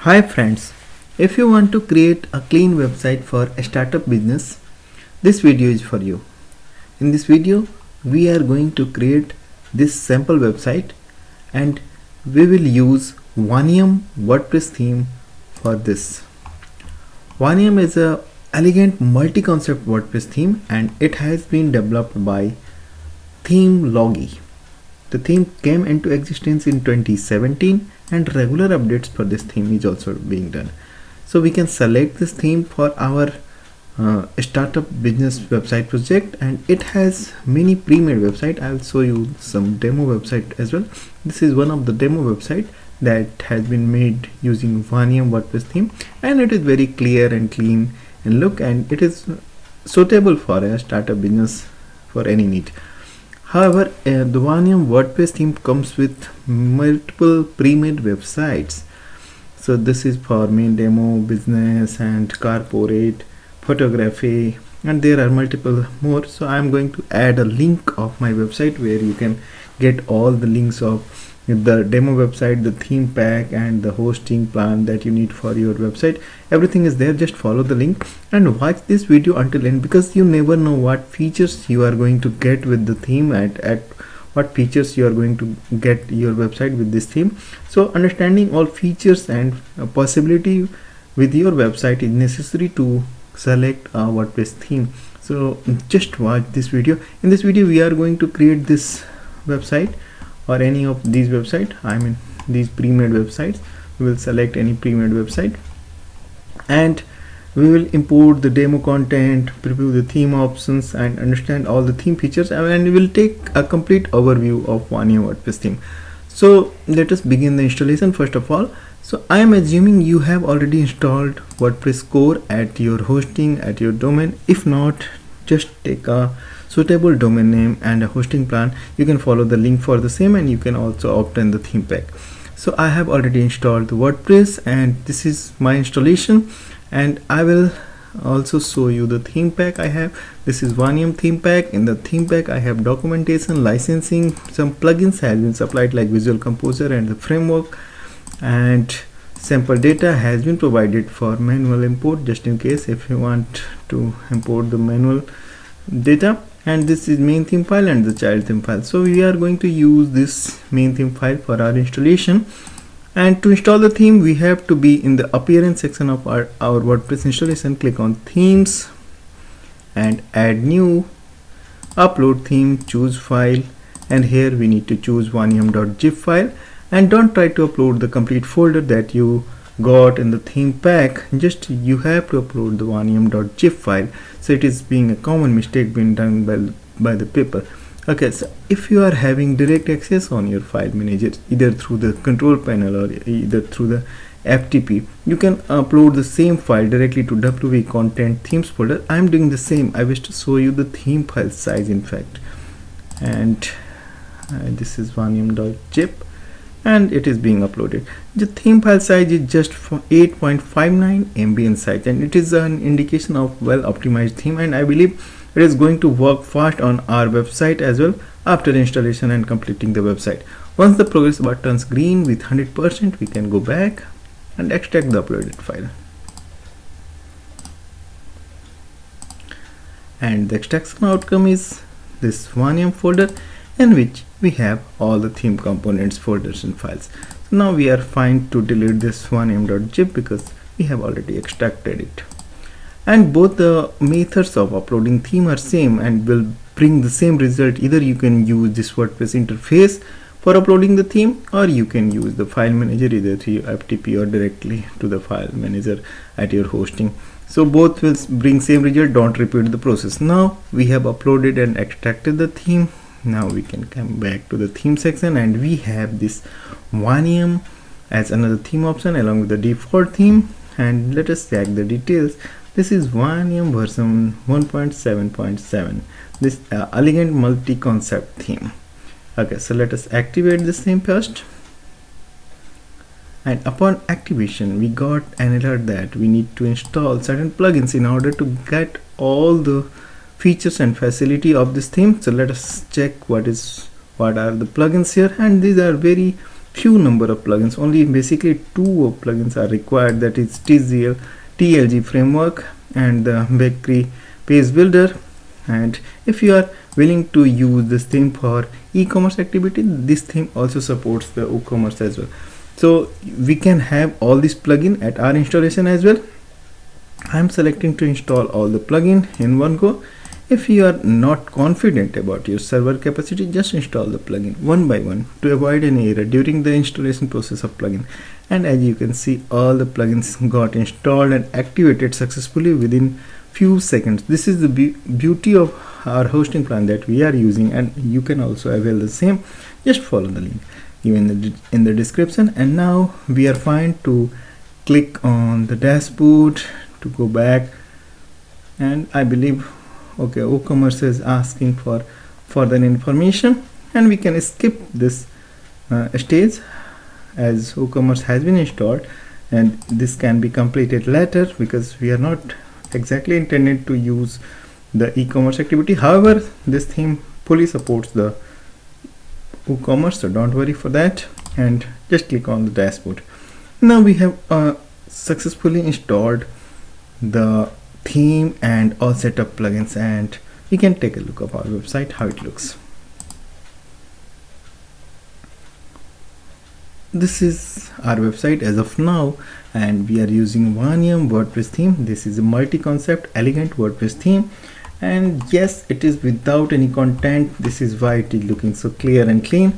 Hi friends, if you want to create a clean website for a startup business, this video is for you. In this video, we are going to create this sample website and we will use Wanium WordPress theme for this. Wanium is a elegant multi-concept WordPress theme and it has been developed by Theme. The theme came into existence in 2017 and regular updates for this theme is also being done. So we can select this theme for our startup business website project, and it has many pre-made website. I'll show you some demo website as well. This is one of the demo website that has been made using Wanium WordPress theme, and it is very clear and clean in look, and it is suitable for a startup business for any need. However, the Wanium WordPress theme comes with multiple pre-made websites. So this is for main demo, business and corporate, photography, and there are multiple more. So I'm going to add a link of my website where you can get all the links of the demo website, the theme pack and the hosting plan that you need for your website. Everything is there. Just follow the link and watch this video until end, because you never know what features you are going to get with the theme, at what features you are going to get your website with this theme. So understanding all features and possibility with your website is necessary to select a WordPress theme. So just watch this video. In this video we are going to create this website or any of these website. I mean these pre-made websites. We will select any pre-made website and we will import the demo content, preview the theme options and understand all the theme features, and we will take a complete overview of Wanium WordPress theme. So let us begin the installation first of all. So I am assuming you have already installed WordPress core at your hosting, at your domain. If not, just take a suitable domain name and a hosting plan. You can follow the link for the same, and you can also obtain the theme pack. So I have already installed the WordPress and this is my installation, and I will also show you the theme pack I have. This is Wanium theme pack. In the theme pack I have documentation, licensing, some plugins has been supplied like Visual Composer and the framework, and sample data has been provided for manual import just in case if you want to import the manual data. And this is main theme file and the child theme file. So we are going to use this main theme file for our installation. And to install the theme, we have to be in the appearance section of our WordPress installation. Click on themes and add new, upload theme, choose file, and here we need to choose wanium.zip file. And don't try to upload the complete folder that you got in the theme pack. Just you have to upload the wanium.zip file. So it is being a common mistake being done by the people. Okay, so if you are having direct access on your file manager, either through the control panel or either through the FTP, you can upload the same file directly to WP content themes folder. I am doing the same. I wish to show you the theme file size in fact, and this is wanium.zip and it is being uploaded. The theme file size is just 8.59 MB in size, and it is an indication of well optimized theme, and I believe it is going to work fast on our website as well after installation and completing the website. Once the progress bar turns green with 100%, we can go back and extract the uploaded file. And the extraction outcome is this Wanium folder in which we have all the theme components, folders and files. So now we are fine to delete this wanium.zip because we have already extracted it. And both the methods of uploading theme are same and will bring the same result. Either you can use this WordPress interface for uploading the theme, or you can use the file manager either through FTP or directly to the file manager at your hosting. So both will bring same result. Don't repeat the process. Now we have uploaded and extracted the theme. Now we can come back to the theme section and we have this Wanium as another theme option along with the default theme, and let us check the details. This is Wanium version 1.7.7, this elegant multi-concept theme. Okay, so let us activate this theme first, and upon activation we got an alert that we need to install certain plugins in order to get all the features and facility of this theme. So let us check what are the plugins here, and these are very few number of plugins. Only basically 2 of plugins are required, that is TLG framework and the bakery page builder. And if you are willing to use this theme for e-commerce activity, this theme also supports the WooCommerce as well. So we can have all these plugin at our installation as well. I'm selecting to install all the plugin in one go. If you are not confident about your server capacity, just install the plugin one by one to avoid any error during the installation process of plugin. And as you can see, all the plugins got installed and activated successfully within few seconds. This is the beauty of our hosting plan that we are using, and you can also avail the same. Just follow the link given in the description. And now we are fine to click on the dashboard to go back, and I believe okay, WooCommerce is asking for further information, and we can skip this stage as WooCommerce has been installed, and this can be completed later because we are not exactly intended to use the e-commerce activity. However, this theme fully supports the WooCommerce, so don't worry for that, and just click on the dashboard. Now we have successfully installed the theme and all set of plugins, and we can take a look of our website how it looks. This is our website as of now, and we are using Wanium WordPress theme. This is a multi-concept elegant WordPress theme, and yes, it is without any content. This is why it is looking so clear and clean.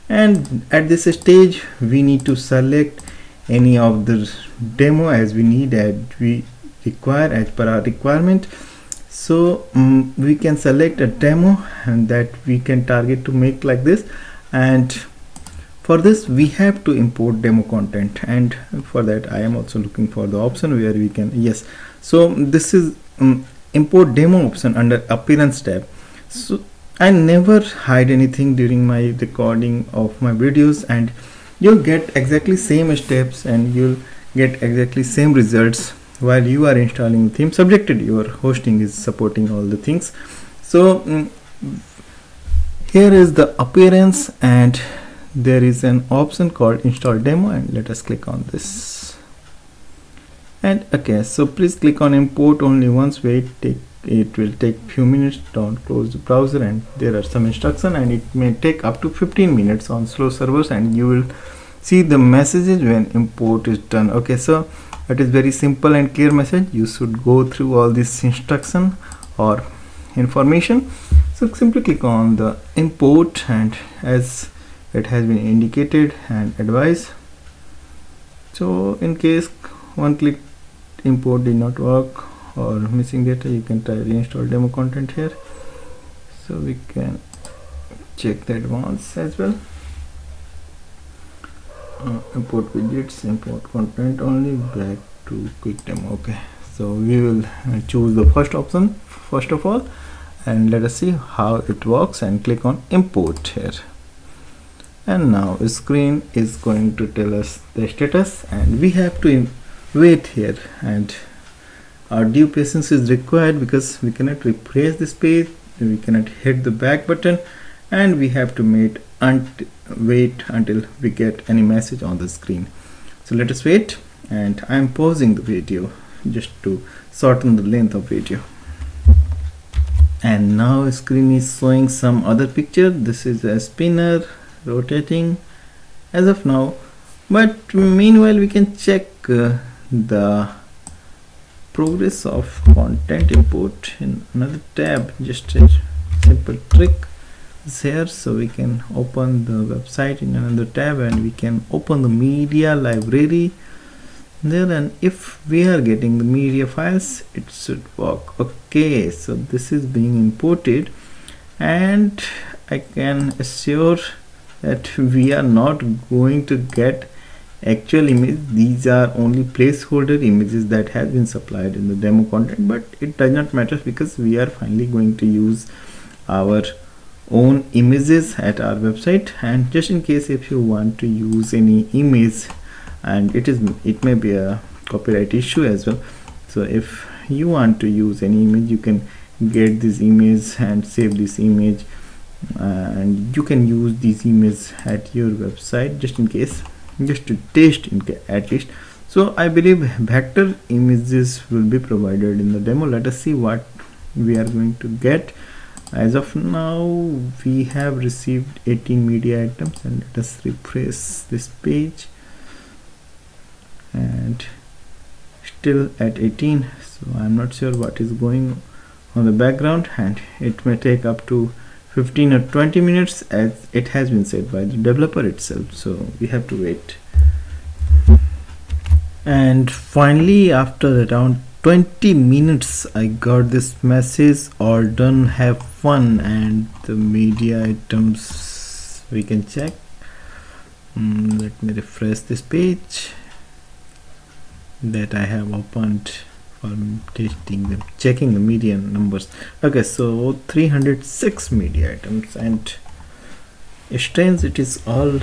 And at this stage we need to select any of the demo as we need, and we require as per our requirement. So we can select a demo and that we can target to make like this, and for this we have to import demo content, and for that I am also looking for the option where we can, yes, so this is import demo option under appearance tab. So I never hide anything during my recording of my videos, and you'll get exactly same steps and you'll get exactly same results while you are installing the theme, subjected your hosting is supporting all the things. So here is the appearance, and there is an option called install demo, and let us click on this. And okay, so please click on import only once. Wait, it will take few minutes. Don't close the browser, and there are some instructions, and it may take up to 15 minutes on slow servers, and you will see the messages when import is done. Okay, so it is very simple and clear message. You should go through all this instruction or information. So simply click on the import, and as it has been indicated and advised, so in case one click import did not work or missing data, you can try reinstall demo content here. So we can check the advance as well. Import widgets, import content only, back to quick demo. Okay, so we will choose the first option first of all, and let us see how it works, and click on import here. And now the screen is going to tell us the status, and we have to wait here, and our due patience is required because we cannot refresh this page, we cannot hit the back button, and we have to wait until we get any message on the screen. So let us wait, and I am pausing the video just to shorten the length of video. And now screen is showing some other picture. This is a spinner rotating as of now, but meanwhile we can check the progress of content import in another tab. Just a simple trick is here, so we can open the website in another tab, and we can open the media library there, and if we are getting the media files, it should work. Okay, so this is being imported, and I can assure that we are not going to get actual image. These are only placeholder images that have been supplied in the demo content, but it does not matter because we are finally going to use our own images at our website. And just in case if you want to use any image, and it may be a copyright issue as well, so if you want to use any image, you can get this image and save this image and you can use these images at your website just in case, just to test at least. So I believe vector images will be provided in the demo. Let us see what we are going to get. As of now, we have received 18 media items, and let us refresh this page, and still at 18. So I'm not sure what is going on the background, and it may take up to 15 or 20 minutes as it has been said by the developer itself, so we have to wait. And finally, after around 20 minutes, I got this message: all done, have fun. And the media items we can check. Let me refresh this page that I have opened for testing them, checking the media numbers. Okay, so 306 media items, and strange, it is all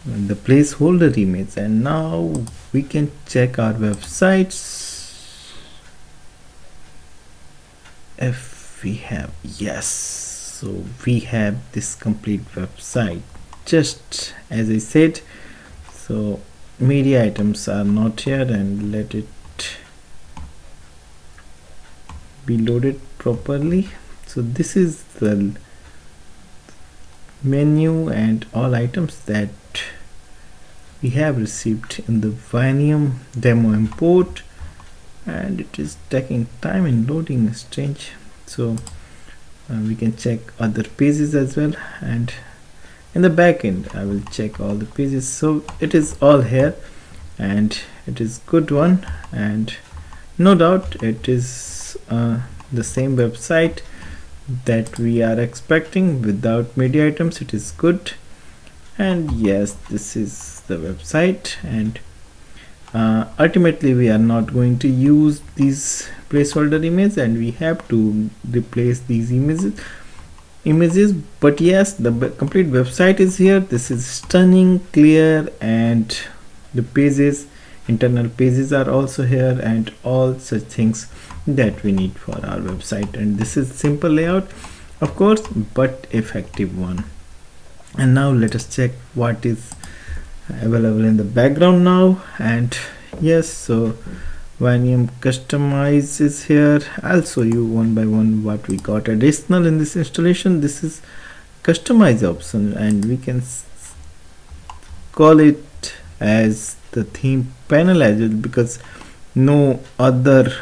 the placeholder image. And now we can check our websites if we have. Yes, so we have this complete website just as I said. So media items are not here, and let it be loaded properly. So this is the menu and all items that we have received in the Wanium demo import, and it is taking time in loading. Strange. So we can check other pages as well, and in the back end I will check all the pages. So it is all here, and it is good one, and no doubt it is the same website that we are expecting without media items. It is good. And yes, this is the website, and ultimately we are not going to use these placeholder images, and we have to replace these images. But yes, the complete website is here. This is stunning, clear, and the pages, internal pages are also here, and all such things that we need for our website. And this is simple layout, of course, but effective one. And now let us check what is available in the background now. And yes, so Wanium Customize is here. I'll show you one by one what we got additional in this installation. This is customize option, and we can call it as the theme panel as well, because no other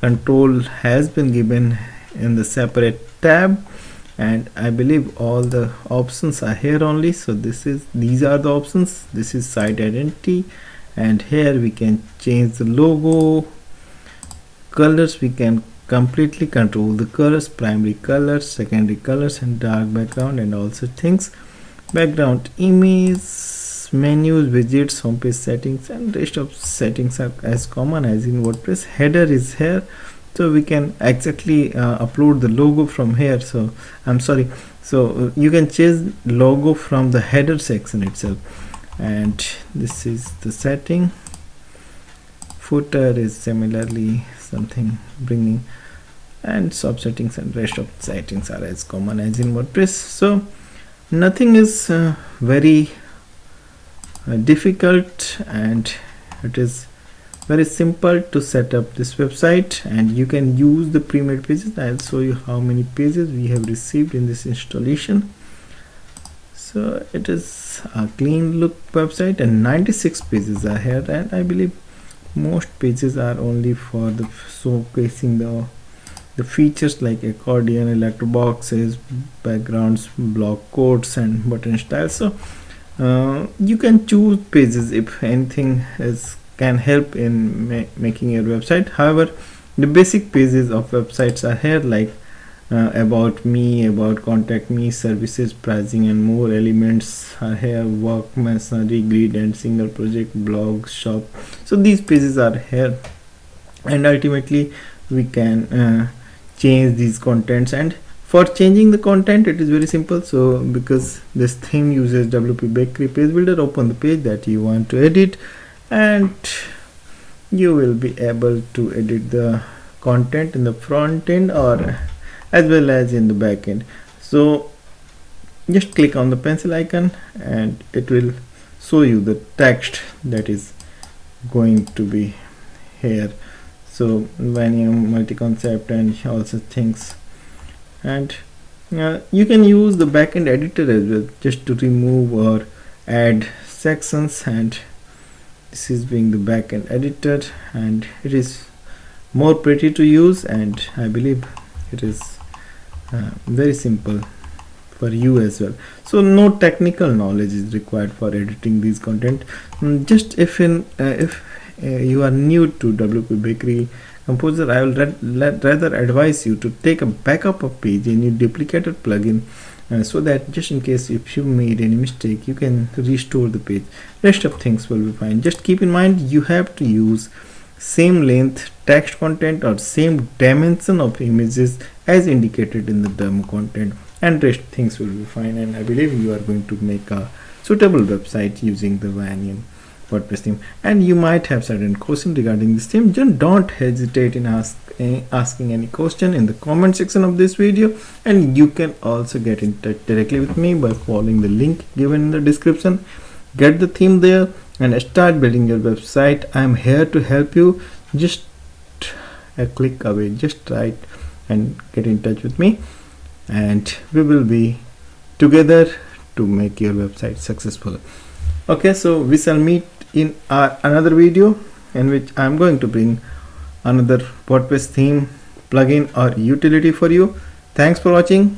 control has been given in the separate tab, and I believe all the options are here only. So these are the options. This is site identity, and here we can change the logo. Colors, we can completely control the colors: primary colors, secondary colors, and dark background, and also things. Background image, menus, widgets, homepage settings, and rest of settings are as common as in WordPress. Header is here, so we can exactly upload the logo from here. So I'm sorry, so you can change logo from the header section itself. And this is the setting. Footer is similarly something bringing, and sub settings and rest of settings are as common as in WordPress. So nothing is very difficult, and it is very simple to set up this website, and you can use the pre-made pages. I'll show you how many pages we have received in this installation. So it is a clean look website, and 96 pages are here, and I believe most pages are only for the showcasing the features like accordion, electro boxes, backgrounds, block quotes, and button styles. So you can choose pages if anything can help in making your website. However, the basic pages of websites are here, like about me, about contact me, services, pricing, and more elements are here: work, masonry, grid, and single project, blog, shop. So these pages are here, and ultimately we can change these contents. And for changing the content, it is very simple. So because this theme uses WP Bakery page builder, open the page that you want to edit, and you will be able to edit the content in the front end or as well as in the backend. So just click on the pencil icon and it will show you the text that is going to be here. So Wanium multi-concept and also things, and you can use the backend editor as well just to remove or add sections, and this is being the backend editor, and it is more pretty to use, and I believe it is very simple for you as well. So no technical knowledge is required for editing these content. Just if you are new to WP Bakery Composer, I will rather advise you to take a backup of page in your duplicated plugin, so that just in case if you made any mistake, you can restore the page. Rest of things will be fine. Just keep in mind you have to use same length text content or same dimension of images as indicated in the demo content, and rest things will be fine, and I believe you are going to make a suitable website using the Wanium WordPress theme. And you might have certain questions regarding this theme. Just don't hesitate in asking any question in the comment section of this video, and you can also get in touch directly with me by following the link given in the description. Get the theme there and start building your website. I'm here to help you, just a click away. Just write and get in touch with me, and we will be together to make your website successful. Okay, so we shall meet in another video in which I'm going to bring another WordPress theme, plugin or utility for you. Thanks for watching.